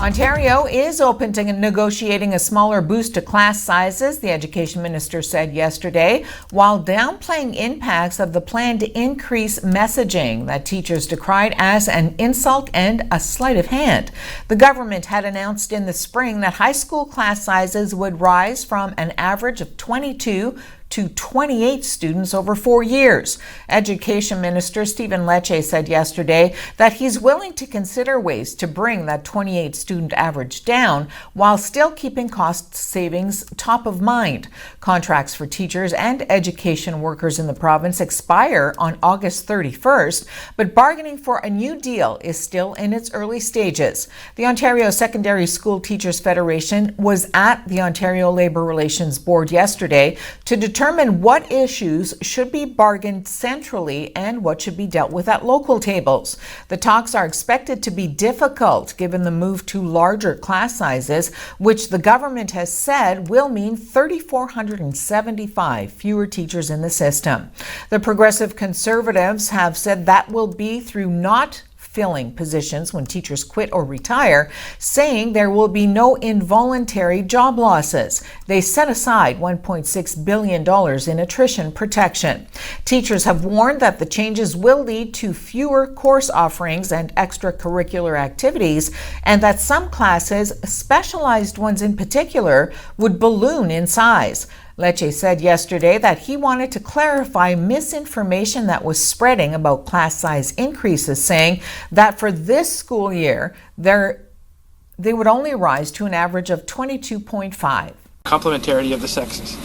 Ontario is open to negotiating a smaller boost to class sizes, the education minister said yesterday, while downplaying impacts of the plan to increase messaging that teachers decried as an insult and a sleight of hand. The government had announced in the spring that high school class sizes would rise from an average of 22 to 28 students over 4 years. Education Minister Stephen Lecce said yesterday that he's willing to consider ways to bring that 28 student average down while still keeping cost savings top of mind. Contracts for teachers and education workers in the province expire on August 31st, but bargaining for a new deal is still in its early stages. The Ontario Secondary School Teachers Federation was at the Ontario Labour Relations Board yesterday to determine what issues should be bargained centrally and what should be dealt with at local tables. The talks are expected to be difficult given the move to larger class sizes, which the government has said will mean 3,475 fewer teachers in the system. The Progressive Conservatives have said that will be through not filling positions when teachers quit or retire, saying there will be no involuntary job losses. They set aside $1.6 billion in attrition protection. Teachers have warned that the changes will lead to fewer course offerings and extracurricular activities, and that some classes, specialized ones in particular, would balloon in size. Lecce said yesterday that he wanted to clarify misinformation that was spreading about class size increases, saying that for this school year, they would only rise to an average of 22.5. Complementarity of the sexes.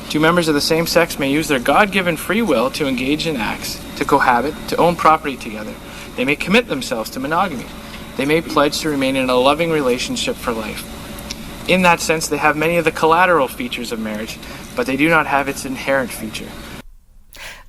Two members of the same sex may use their God-given free will to engage in acts, to cohabit, to own property together. They may commit themselves to monogamy. They may pledge to remain in a loving relationship for life. In that sense, they have many of the collateral features of marriage, but they do not have its inherent feature.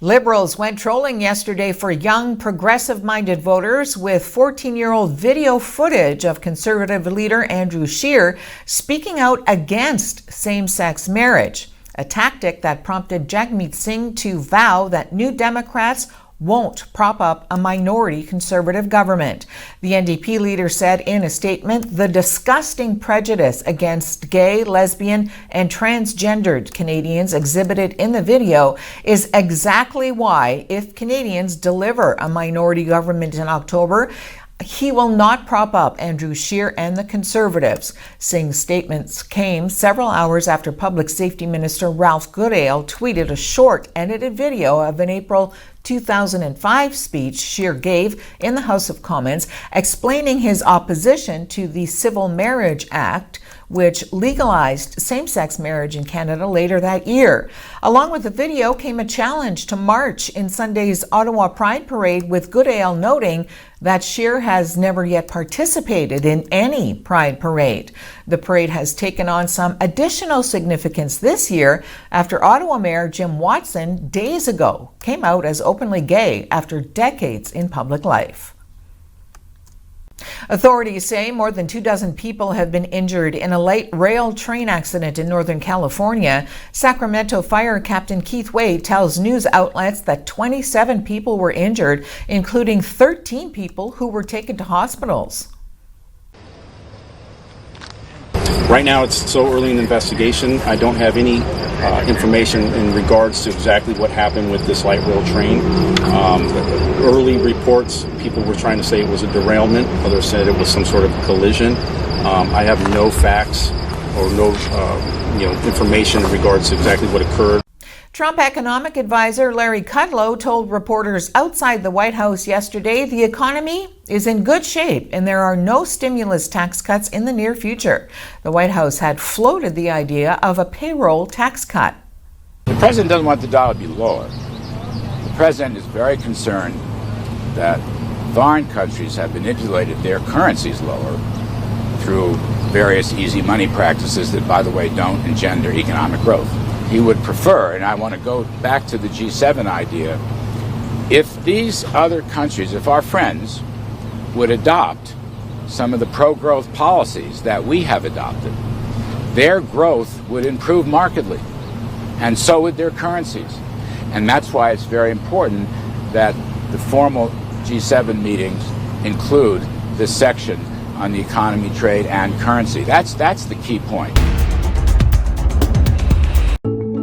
Liberals went trolling yesterday for young, progressive-minded voters with 14-year-old video footage of Conservative leader Andrew Scheer speaking out against same-sex marriage, a tactic that prompted Jagmeet Singh to vow that New Democrats won't prop up a minority Conservative government. The NDP leader said in a statement, the disgusting prejudice against gay, lesbian, and transgendered Canadians exhibited in the video is exactly why, if Canadians deliver a minority government in October, he will not prop up Andrew Scheer and the Conservatives. Singh's statements came several hours after Public Safety Minister Ralph Goodale tweeted a short, edited video of an April 2005 speech Scheer gave in the House of Commons explaining his opposition to the Civil Marriage Act, which legalized same-sex marriage in Canada later that year. Along with the video came a challenge to march in Sunday's Ottawa Pride Parade, with Goodale noting that Scheer has never yet participated in any Pride Parade. The parade has taken on some additional significance this year after Ottawa Mayor Jim Watson days ago came out as openly gay after decades in public life. Authorities say more than 24 people have been injured in a light rail train accident in Northern California. Sacramento Fire Captain Keith Wade tells news outlets that 27 people were injured, including 13 people who were taken to hospitals. Right now, it's so early in the investigation, I don't have any information in regards to exactly what happened with this light rail train. Early reports, people were trying to say it was a derailment. Others said it was some sort of collision. I have no facts or no information in regards to exactly what occurred. Trump economic advisor Larry Kudlow told reporters outside the White House yesterday the economy is in good shape and there are no stimulus tax cuts in the near future. The White House had floated the idea of a payroll tax cut. The president doesn't want the dollar to be lower. The president is very concerned that foreign countries have manipulated their currencies lower through various easy money practices that, by the way, don't engender economic growth. He would prefer, and I want to go back to the G7 idea, if these other countries, if our friends would adopt some of the pro-growth policies that we have adopted, their growth would improve markedly, and so would their currencies. And that's why it's very important that the formal G7 meetings include this section on the economy, trade, and currency. That's the key point.